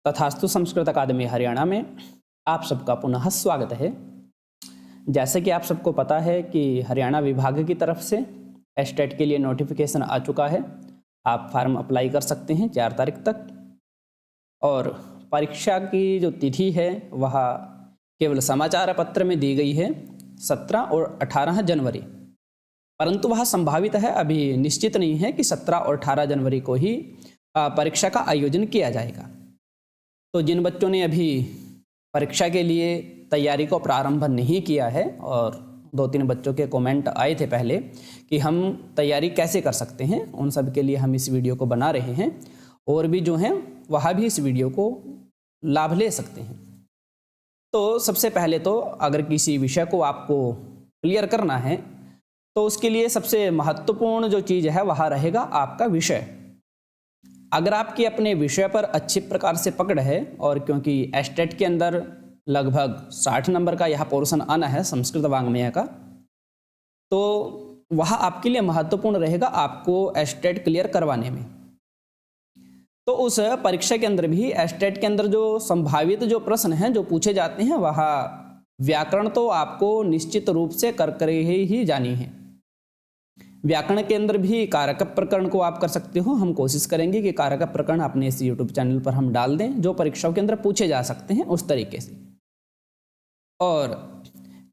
तथास्तु संस्कृत अकादमी हरियाणा में आप सबका पुनः स्वागत है। जैसे कि आप सबको पता है कि हरियाणा विभाग की तरफ से एस्टेट के लिए नोटिफिकेशन आ चुका है। आप फार्म अप्लाई कर सकते हैं 4 तारीख तक, और परीक्षा की जो तिथि है वह केवल समाचार पत्र में दी गई है 17 और 18 जनवरी, परंतु वह संभावित है, अभी निश्चित नहीं है कि 17 और 18 जनवरी को ही परीक्षा का आयोजन किया जाएगा। तो जिन बच्चों ने अभी परीक्षा के लिए तैयारी को प्रारंभ नहीं किया है, और 2-3 बच्चों के कमेंट आए थे पहले कि हम तैयारी कैसे कर सकते हैं, उन सब के लिए हम इस वीडियो को बना रहे हैं, और भी जो हैं वह भी इस वीडियो को लाभ ले सकते हैं। तो सबसे पहले तो अगर किसी विषय को आपको क्लियर करना है तो उसके लिए सबसे महत्वपूर्ण जो चीज़ है वह रहेगा आपका विषय। अगर आपकी अपने विषय पर अच्छी प्रकार से पकड़ है, और क्योंकि एस्टेट के अंदर लगभग 60 नंबर का यह पोर्शन आना है संस्कृत वाङ्मय का, तो वह आपके लिए महत्वपूर्ण रहेगा आपको एस्टेट क्लियर करवाने में। तो उस परीक्षा के अंदर भी एस्टेट के अंदर जो संभावित जो प्रश्न हैं जो पूछे जाते हैं, वह व्याकरण तो आपको निश्चित रूप से कर ही जानी है। व्याकरण के अंदर भी कारक प्रकरण को आप कर सकते हो। हम कोशिश करेंगे कि कारक प्रकरण अपने इस यूट्यूब चैनल पर हम डाल दें जो परीक्षाओं के अंदर पूछे जा सकते हैं उस तरीके से। और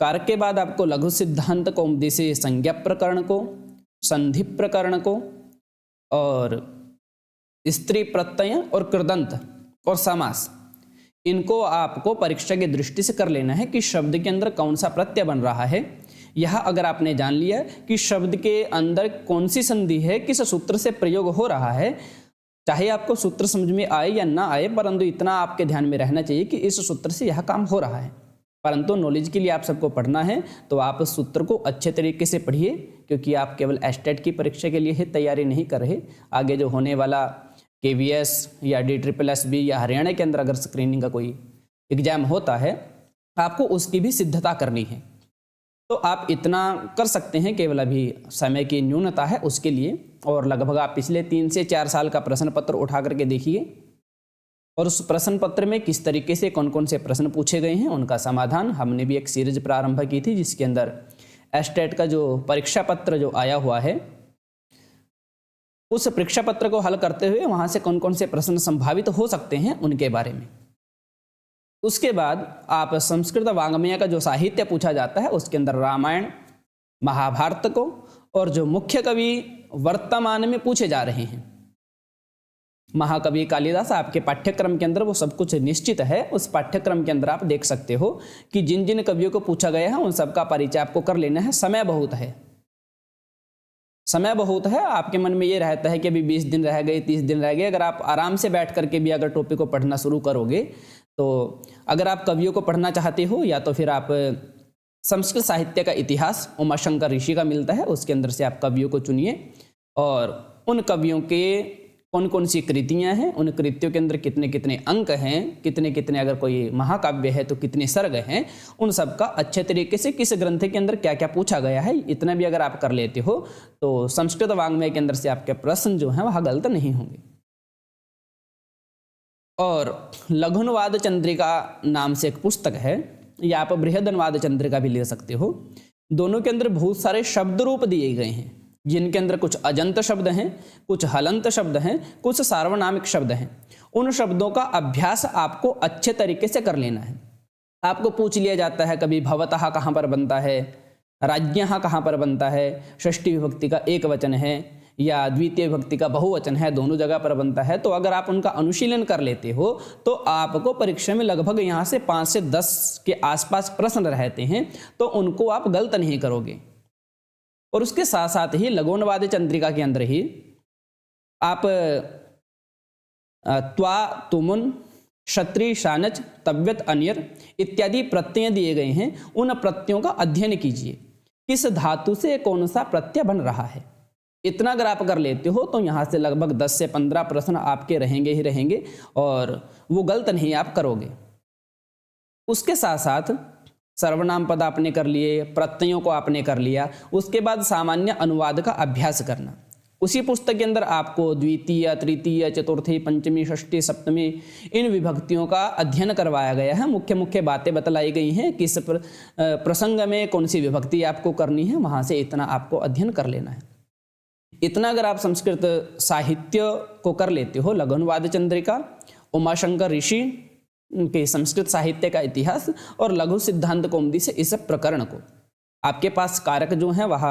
कारक के बाद आपको लघु सिद्धांत कौमुदी से संज्ञा प्रकरण को, संधि प्रकरण को, और स्त्री प्रत्यय और कृदंत और समास, इनको आपको परीक्षा की दृष्टि से कर लेना है कि शब्द के अंदर कौन सा प्रत्यय बन रहा है। यह अगर आपने जान लिया कि शब्द के अंदर कौन सी संधि है, किस सूत्र से प्रयोग हो रहा है, चाहे आपको सूत्र समझ में आए या ना आए, परंतु इतना आपके ध्यान में रहना चाहिए कि इस सूत्र से यह काम हो रहा है। परंतु नॉलेज के लिए आप सबको पढ़ना है तो आप सूत्र को अच्छे तरीके से पढ़िए, क्योंकि आप केवल एस्टेट की परीक्षा के लिए ही तैयारी नहीं कर रहे। आगे जो होने वाला KVS या DSSB या हरियाणा के अंदर अगर स्क्रीनिंग का कोई एग्जाम होता है, आपको उसकी भी सिद्धता करनी है। तो आप इतना कर सकते हैं, केवल अभी समय की न्यूनता है उसके लिए। और लगभग आप पिछले 3 से 4 साल का प्रश्न पत्र उठा करके देखिए, और उस प्रश्न पत्र में किस तरीके से कौन कौन से प्रश्न पूछे गए हैं, उनका समाधान। हमने भी एक सीरीज प्रारंभ की थी जिसके अंदर एस्टेट का जो परीक्षा पत्र जो आया हुआ है, उस परीक्षा पत्र को हल करते हुए वहाँ से कौन कौन से प्रश्न संभावित हो सकते हैं उनके बारे में। उसके बाद आप संस्कृत वाङ्मय का जो साहित्य पूछा जाता है उसके अंदर रामायण, महाभारत को, और जो मुख्य कवि वर्तमान में पूछे जा रहे हैं, महाकवि कालिदास, आपके पाठ्यक्रम के अंदर वो सब कुछ निश्चित है। उस पाठ्यक्रम के अंदर आप देख सकते हो कि जिन जिन कवियों को पूछा गया है उन सबका परिचय आपको कर लेना है। समय बहुत है, समय बहुत है। आपके मन में ये रहता है कि अभी 20 दिन रह गए, 30 दिन रह गए। अगर आप आराम से बैठ करके भी अगर टॉपिक को पढ़ना शुरू करोगे, तो अगर आप कवियों को पढ़ना चाहते हो, या तो फिर आप संस्कृत साहित्य का इतिहास उमाशंकर ऋषि का मिलता है, उसके अंदर से आप कवियों को चुनिए, और उन कवियों के कौन कौन सी कृतियां हैं, उन कृतियों के अंदर कितने कितने अंक हैं, कितने कितने, अगर कोई महाकाव्य है तो कितने सर्ग हैं, उन सब का अच्छे तरीके से किस ग्रंथ के अंदर क्या क्या पूछा गया है, इतना भी अगर आप कर लेते हो तो संस्कृत वाङ्मय के अंदर से आपके प्रश्न जो हैं वह गलत नहीं होंगे। और लघुनुवाद चंद्रिका नाम से एक पुस्तक है, या आप बृहदनुवाद चंद्रिका भी ले सकते हो। दोनों के अंदर बहुत सारे शब्द रूप दिए गए हैं, जिनके अंदर कुछ अजंत शब्द हैं, कुछ हलंत शब्द हैं, कुछ सार्वनामिक शब्द हैं। उन शब्दों का अभ्यास आपको अच्छे तरीके से कर लेना है। आपको पूछ लिया जाता है कभी भवतः कहाँ पर बनता है, राज्ञः कहाँ पर बनता है, षष्ठी विभक्ति का एक वचन है या द्वितीय विभक्ति का बहुवचन है, दोनों जगह पर बनता है। तो अगर आप उनका अनुशीलन कर लेते हो तो आपको परीक्षा में लगभग यहाँ से 5 से 10 के आसपास प्रश्न रहते हैं, तो उनको आप गलत नहीं करोगे। और उसके साथ साथ ही लघुनुवाद चंद्रिका के अंदर ही आप त्वा, तुमुन, क्षत्रि, शानच, तव्यत, अनियर इत्यादि प्रत्यय दिए गए हैं। उन प्रत्ययों का अध्ययन कीजिए, किस धातु से कौन सा प्रत्यय बन रहा है। इतना अगर आप कर लेते हो तो यहाँ से लगभग 10 से 15 प्रश्न आपके रहेंगे ही रहेंगे, और वो गलत नहीं आप करोगे। उसके साथ साथ सर्वनाम पद आपने कर लिए, प्रत्ययों को आपने कर लिया। उसके बाद सामान्य अनुवाद का अभ्यास करना। उसी पुस्तक के अंदर आपको द्वितीय, तृतीय, चतुर्थी, पंचमी, षष्ठी, सप्तमी इन विभक्तियों का अध्ययन करवाया गया है। मुख्य मुख्य बातें बतलाई गई हैं, किस प्रसंग में कौन सी विभक्ति आपको करनी है, वहाँ से इतना आपको अध्ययन कर लेना है। इतना अगर आप संस्कृत साहित्य को कर लेते हो, लघु अनुवाद चंद्रिका, उमाशंकर ऋषि के संस्कृत साहित्य का इतिहास और लघु सिद्धांत कौमुदी से इस प्रकरण को, आपके पास कारक जो हैं वह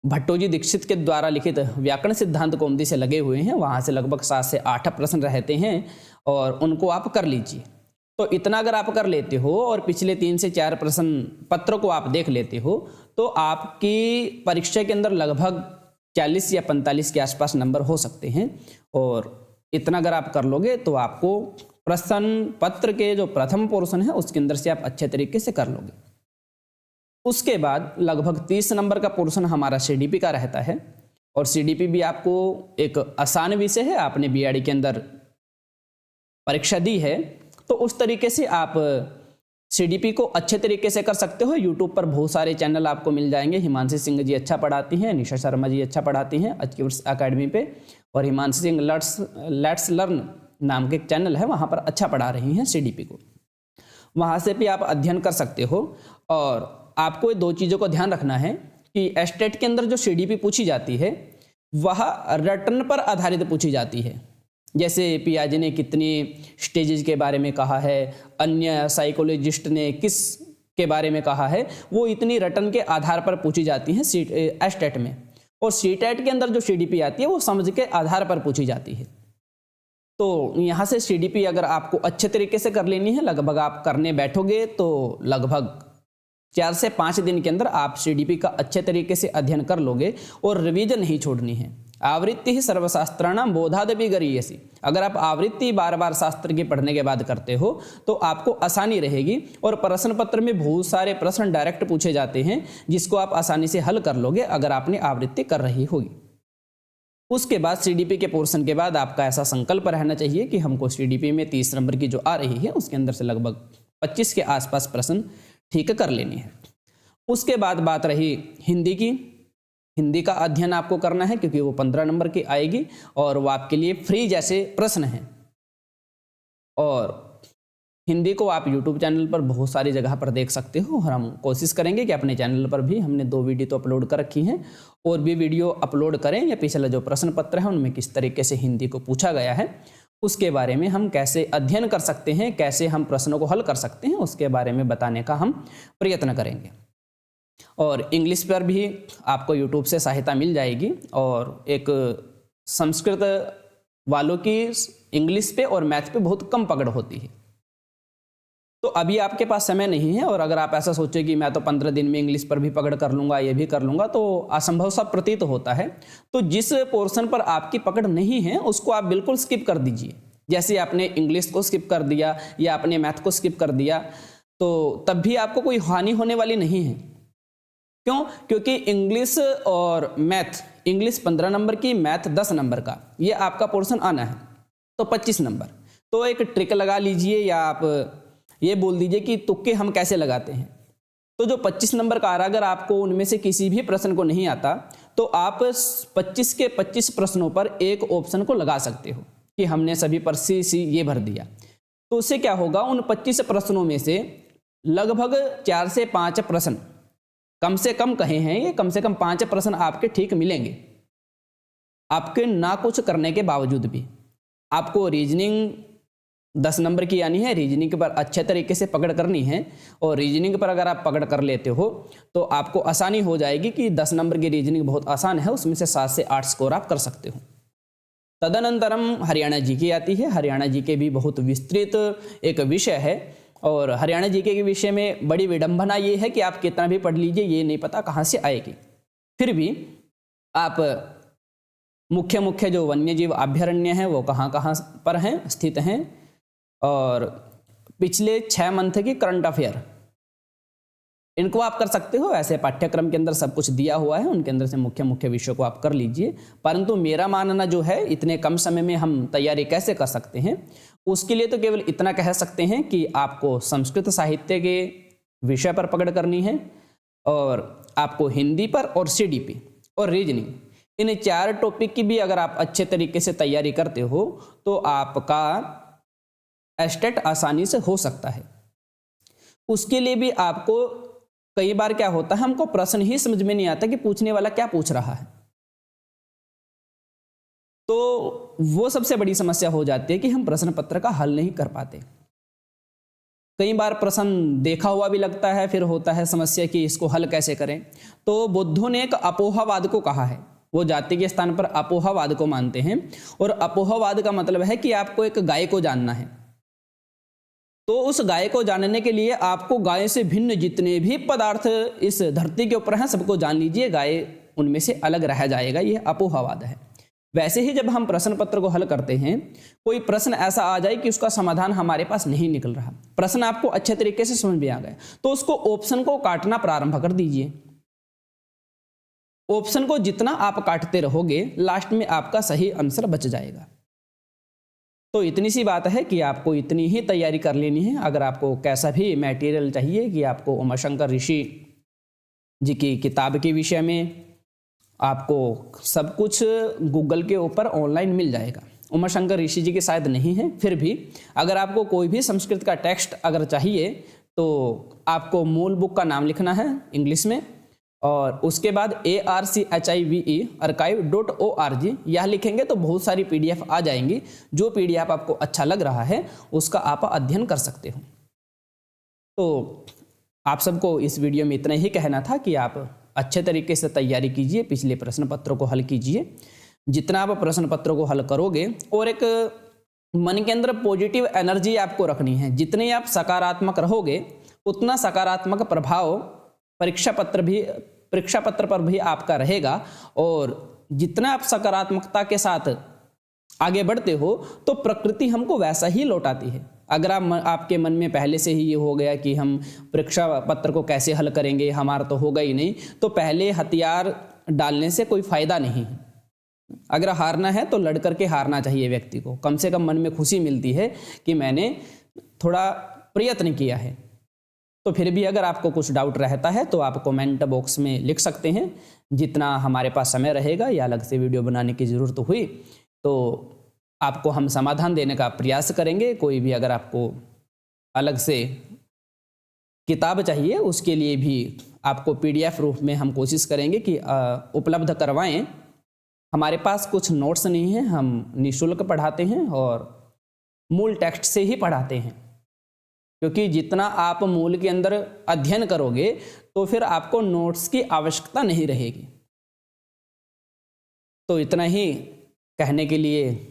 भट्टोजी दीक्षित के द्वारा लिखित व्याकरण सिद्धांत कौमुदी से लगे हुए हैं, वहाँ से लगभग 7 से 8 प्रश्न रहते हैं और उनको आप कर लीजिए। तो इतना अगर आप कर लेते हो और पिछले 3 से 4 प्रश्न पत्र को आप देख लेते हो तो आपकी परीक्षा के अंदर लगभग 40 या 45 के आसपास नंबर हो सकते हैं। और इतना अगर आप कर लोगे तो आपको प्रश्न पत्र के जो प्रथम पोर्शन है उसके अंदर से आप अच्छे तरीके से कर लोगे। उसके बाद लगभग 30 नंबर का पोर्शन हमारा सीडीपी का रहता है और सीडीपी भी आपको एक आसान विषय है, आपने बीआरडी के अंदर परीक्षा दी है तो उस तरीके से आप सीडीपी को अच्छे तरीके से कर सकते हो। यूट्यूब पर बहुत सारे चैनल आपको मिल जाएंगे। हिमांशी सिंह जी अच्छा पढ़ाती हैं, निशा शर्मा जी अच्छा पढ़ाती हैं अचीवर्स अकेडमी पे, और हिमांशी सिंह लेट्स लर्न नाम के एक चैनल है, वहाँ पर अच्छा पढ़ा रही हैं सीडीपी को, वहाँ से भी आप अध्ययन कर सकते हो। और आपको 2 चीज़ों को ध्यान रखना है कि एस्टेट के अंदर जो सीडीपी पूछी जाती है वह रटन पर आधारित पूछी जाती है। जैसे पियाजे ने कितनी स्टेजेस के बारे में कहा है, अन्य साइकोलॉजिस्ट ने किस के बारे में कहा है, वो इतनी रटन के आधार पर पूछी जाती हैं एस्टेट में। और सीटेट के अंदर जो सीडीपी आती है वो समझ के आधार पर पूछी जाती है। तो यहाँ से सीडीपी अगर आपको अच्छे तरीके से कर लेनी है, लगभग आप करने बैठोगे तो लगभग 4 से 5 दिन के अंदर आप सीडीपी का अच्छे तरीके से अध्ययन कर लोगे और रिवीजन नहीं छोड़नी है। आवृत्ति ही सर्वशास्त्राणाम बोधादपि गरीयसी, अगर आप आवृत्ति बार बार शास्त्र की पढ़ने के बाद करते हो तो आपको आसानी रहेगी। और प्रश्न पत्र में बहुत सारे प्रश्न डायरेक्ट पूछे जाते हैं जिसको आप आसानी से हल कर लोगे अगर आपने आवृत्ति कर रही होगी। उसके बाद सीडीपी के पोर्शन के बाद आपका ऐसा संकल्प रहना चाहिए कि हमको सीडीपी में 30 नंबर की जो आ रही है उसके अंदर से लगभग 25 के आसपास प्रश्न ठीक कर लेनी है। उसके बाद बात रही हिंदी की। हिंदी का अध्ययन आपको करना है क्योंकि वो 15 नंबर की आएगी और वो आपके लिए फ्री जैसे प्रश्न हैं। और हिंदी को आप यूट्यूब चैनल पर बहुत सारी जगह पर देख सकते हो और हम कोशिश करेंगे कि अपने चैनल पर भी, हमने 2 वीडियो तो अपलोड कर रखी हैं और भी वीडियो अपलोड करें, या पिछला जो प्रश्न पत्र है उनमें किस तरीके से हिंदी को पूछा गया है उसके बारे में हम कैसे अध्ययन कर सकते हैं, कैसे हम प्रश्नों को हल कर सकते हैं, उसके बारे में बताने का हम प्रयत्न करेंगे। और इंग्लिश पर भी आपको यूट्यूब से सहायता मिल जाएगी। और एक संस्कृत वालों की इंग्लिश पे और मैथ पे बहुत कम पकड़ होती है, तो अभी आपके पास समय नहीं है। और अगर आप ऐसा सोचें कि मैं तो 15 दिन में इंग्लिश पर भी पकड़ कर लूँगा, ये भी कर लूँगा, तो असंभव सा प्रतीत होता है। तो जिस पोर्शन पर आपकी पकड़ नहीं है उसको आप बिल्कुल स्किप कर दीजिए। जैसे आपने इंग्लिश को स्किप कर दिया या आपने मैथ को स्किप कर दिया तो तब भी आपको कोई हानि होने वाली नहीं है। क्यों? क्योंकि इंग्लिश और मैथ, इंग्लिश 15 नंबर की, मैथ 10 नंबर का, ये आपका पोर्शन आना है तो 25 नंबर। तो एक ट्रिक लगा लीजिए या आप ये बोल दीजिए कि तुक्के हम कैसे लगाते हैं। तो जो 25 नंबर का आ रहा, अगर आपको उनमें से किसी भी प्रश्न को नहीं आता तो आप 25 के 25 प्रश्नों पर एक ऑप्शन को लगा सकते हो कि हमने सभी पर सी ये भर दिया। तो उससे क्या होगा, उन 25 प्रश्नों में से लगभग 4 से 5 प्रश्न, कम से कम कहे हैं ये, कम से कम 5 प्रश्न आपके ठीक मिलेंगे आपके ना कुछ करने के बावजूद भी। आपको रीजनिंग 10 नंबर की आनी है, रीजनिंग पर अच्छे तरीके से पकड़ करनी है। और रीजनिंग पर अगर आप पकड़ कर लेते हो तो आपको आसानी हो जाएगी कि 10 नंबर की रीजनिंग बहुत आसान है, उसमें से 7 से 8 स्कोर आप कर सकते हो। तदनंतरम हरियाणा जीके आती है। हरियाणा जीके भी बहुत विस्तृत एक विषय है और हरियाणा जीके के विषय में बड़ी विडंबना ये है कि आप कितना भी पढ़ लीजिए ये नहीं पता कहाँ से आएगी। फिर भी आप मुख्य मुख्य जो वन्यजीव अभ्यारण्य हैं वो कहाँ कहाँ पर हैं, स्थित हैं, और पिछले 6 मंथ की करंट अफेयर इनको आप कर सकते हो। ऐसे पाठ्यक्रम के अंदर सब कुछ दिया हुआ है, उनके अंदर से मुख्य मुख्य विषयों को आप कर लीजिए। परंतु मेरा मानना जो है, इतने कम समय में हम तैयारी कैसे कर सकते हैं, उसके लिए तो केवल इतना कह सकते हैं कि आपको संस्कृत साहित्य के विषय पर पकड़ करनी है और आपको हिंदी पर और सीडीपी और रीजनिंग इन 4 टॉपिक की भी अगर आप अच्छे तरीके से तैयारी करते हो तो आपका एस्टेट आसानी से हो सकता है। उसके लिए भी आपको कई बार क्या होता है, हमको प्रश्न ही समझ में नहीं आता कि पूछने वाला क्या पूछ रहा है, तो वो सबसे बड़ी समस्या हो जाती है कि हम प्रश्न पत्र का हल नहीं कर पाते। कई बार प्रश्न देखा हुआ भी लगता है, फिर होता है समस्या कि इसको हल कैसे करें। तो बुद्धों ने एक अपोहवाद को कहा है, वो जाति के स्थान पर अपोहवाद को मानते हैं, और अपोहवाद का मतलब है कि आपको एक गाय को जानना है, तो उस गाय को जानने के लिए आपको गाय से भिन्न जितने भी पदार्थ इस धरती के ऊपर हैं सबको जान लीजिए, गाय उनमें से अलग रह जाएगा, यह अपोहवाद है। वैसे ही जब हम प्रश्न पत्र को हल करते हैं, कोई प्रश्न ऐसा आ जाए कि उसका समाधान हमारे पास नहीं निकल रहा, प्रश्न आपको अच्छे तरीके से समझ में आ गया, तो उसको ऑप्शन को काटना प्रारंभ कर दीजिए। ऑप्शन को जितना आप काटते रहोगे लास्ट में आपका सही आंसर बच जाएगा। तो इतनी सी बात है कि आपको इतनी ही तैयारी कर लेनी है। अगर आपको कैसा भी मटेरियल चाहिए कि आपको उमाशंकर ऋषि जी की किताब के विषय में आपको सब कुछ गूगल के ऊपर ऑनलाइन मिल जाएगा। उमाशंकर ऋषि जी के शायद नहीं है, फिर भी अगर आपको कोई भी संस्कृत का टेक्स्ट अगर चाहिए तो आपको मूल बुक का नाम लिखना है इंग्लिश में, और उसके बाद archive.org यह लिखेंगे तो बहुत सारी PDF आ जाएंगी। जो PDF आपको अच्छा लग रहा है उसका आप अध्ययन कर सकते हो। तो आप सबको इस वीडियो में इतना ही कहना था कि आप अच्छे तरीके से तैयारी कीजिए, पिछले प्रश्न पत्रों को हल कीजिए। जितना आप प्रश्न पत्रों को हल करोगे, और एक मन के अंदर पॉजिटिव एनर्जी आपको रखनी है, जितने आप सकारात्मक रहोगे उतना सकारात्मक प्रभाव परीक्षा पत्र पर भी आपका रहेगा, और जितना आप सकारात्मकता के साथ आगे बढ़ते हो तो प्रकृति हमको वैसा ही लौटाती है। अगर आपके मन में पहले से ही ये हो गया कि हम परीक्षा पत्र को कैसे हल करेंगे, हमारा तो होगा ही नहीं, तो पहले हथियार डालने से कोई फायदा नहीं है। अगर हारना है तो लड़ करके हारना चाहिए व्यक्ति को, कम से कम मन में खुशी मिलती है कि मैंने थोड़ा प्रयत्न किया है। तो फिर भी अगर आपको कुछ डाउट रहता है तो आप कमेंट बॉक्स में लिख सकते हैं। जितना हमारे पास समय रहेगा या अलग से वीडियो बनाने की ज़रूरत हुई तो आपको हम समाधान देने का प्रयास करेंगे। कोई भी अगर आपको अलग से किताब चाहिए उसके लिए भी आपको PDF रूप में हम कोशिश करेंगे कि उपलब्ध करवाएं। हमारे पास कुछ नोट्स नहीं हैं, हम निःशुल्क पढ़ाते हैं और मूल टेक्स्ट से ही पढ़ाते हैं, क्योंकि जितना आप मूल के अंदर अध्ययन करोगे तो फिर आपको नोट्स की आवश्यकता नहीं रहेगी। तो इतना ही कहने के लिए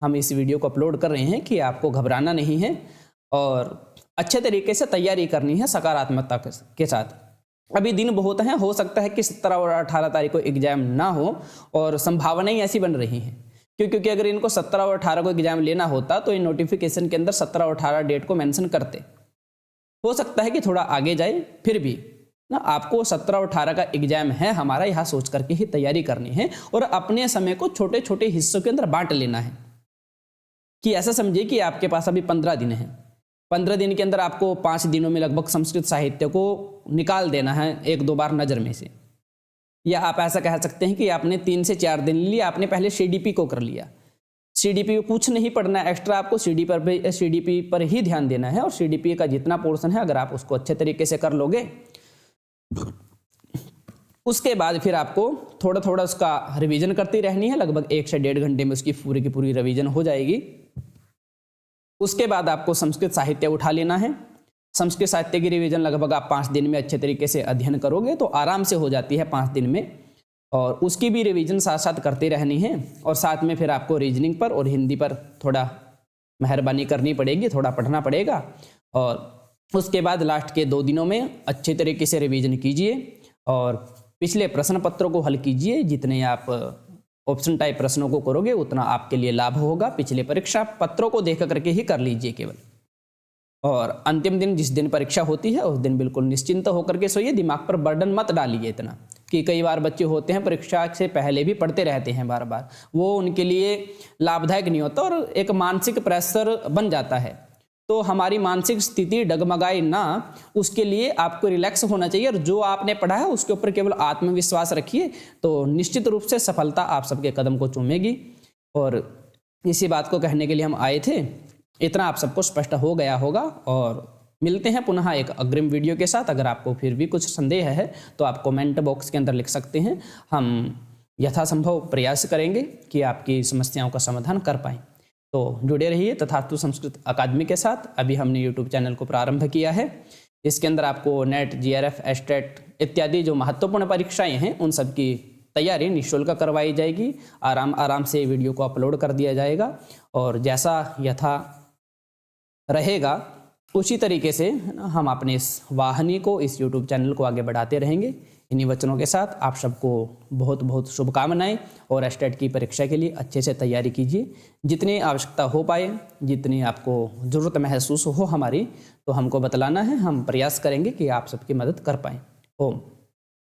हम इस वीडियो को अपलोड कर रहे हैं कि आपको घबराना नहीं है और अच्छे तरीके से तैयारी करनी है सकारात्मकता के साथ। अभी दिन बहुत हैं, हो सकता है कि 17 और 18 तारीख को एग्जाम ना हो, और संभावनाएं ऐसी बन रही हैं क्योंकि अगर इनको 17 और 18 को एग्जाम लेना होता तो इन नोटिफिकेशन के अंदर 17 और 18 डेट को मेंशन करते। हो सकता है कि थोड़ा आगे जाए, फिर भी ना आपको 17 और 18 का एग्जाम है हमारा, यहाँ सोच करके ही तैयारी करनी है और अपने समय को छोटे छोटे हिस्सों के अंदर बांट लेना है। कि ऐसा समझिए कि आपके पास अभी 15 दिन है, 15 दिन के अंदर आपको 5 दिनों में लगभग संस्कृत साहित्य को निकाल देना है 1-2 बार नज़र में से। या आप ऐसा कह सकते हैं कि आपने 3 से 4 दिन लिया, आपने पहले CDP को कर लिया। CDP को कुछ नहीं पढ़ना एक्स्ट्रा, आपको CDP पर ही ध्यान देना है, और CDP का जितना पोर्शन है अगर आप उसको अच्छे तरीके से कर लोगे उसके बाद फिर आपको थोड़ा थोड़ा उसका रिवीजन करती रहनी है। लगभग 1 से 1.5 घंटे में उसकी पूरी की पूरी रिवीजन हो जाएगी। उसके बाद आपको संस्कृत साहित्य उठा लेना है। संस्कृत साहित्य की रिवीजन लगभग आप 5 दिन में अच्छे तरीके से अध्ययन करोगे तो आराम से हो जाती है 5 दिन में, और उसकी भी रिवीजन साथ साथ करते रहनी है। और साथ में फिर आपको रीजनिंग पर और हिंदी पर थोड़ा मेहरबानी करनी पड़ेगी, थोड़ा पढ़ना पड़ेगा। और उसके बाद लास्ट के 2 दिनों में अच्छे तरीके से रिवीजन कीजिए और पिछले प्रश्न पत्रों को हल कीजिए। जितने आप ऑप्शन टाइप प्रश्नों को करोगे उतना आपके लिए लाभ होगा। पिछले परीक्षा पत्रों को देख करके ही कर लीजिए केवल, और अंतिम दिन जिस दिन परीक्षा होती है उस दिन बिल्कुल निश्चिंत होकर के सोइए। दिमाग पर बर्डन मत डालिए इतना, कि कई बार बच्चे होते हैं परीक्षा से पहले भी पढ़ते रहते हैं बार बार, वो उनके लिए लाभदायक नहीं होता और एक मानसिक प्रेशर बन जाता है। तो हमारी मानसिक स्थिति डगमगाए ना, उसके लिए आपको रिलैक्स होना चाहिए और जो आपने पढ़ा है उसके ऊपर केवल आत्मविश्वास रखिए, तो निश्चित रूप से सफलता आप सबके कदम को चूमेगी। और इसी बात को कहने के लिए हम आए थे। इतना आप सबको स्पष्ट हो गया होगा और मिलते हैं पुनः एक अग्रिम वीडियो के साथ। अगर आपको फिर भी कुछ संदेह है तो आप कमेंट बॉक्स के अंदर लिख सकते हैं, हम यथासंभव प्रयास करेंगे कि आपकी समस्याओं का समाधान कर पाएँ। तो जुड़े रहिए तथास्तु संस्कृत अकादमी के साथ। अभी हमने यूट्यूब चैनल को प्रारंभ किया है, इसके अंदर आपको नेट, जीआरएफ, एस्टेट इत्यादि जो महत्वपूर्ण परीक्षाएं हैं उन सब की तैयारी निःशुल्क करवाई जाएगी। आराम से वीडियो को अपलोड कर दिया जाएगा और जैसा यथा रहेगा उसी तरीके से हम अपने इस वाहिनी को, इस यूट्यूब चैनल को आगे बढ़ाते रहेंगे। इन्हीं वचनों के साथ आप सबको बहुत बहुत शुभकामनाएं और एस्टेट की परीक्षा के लिए अच्छे से तैयारी कीजिए। जितनी आवश्यकता हो पाए, जितनी आपको ज़रूरत महसूस हो हमारी, तो हमको बतलाना है, हम प्रयास करेंगे कि आप सबकी मदद कर पाएँ। ओम।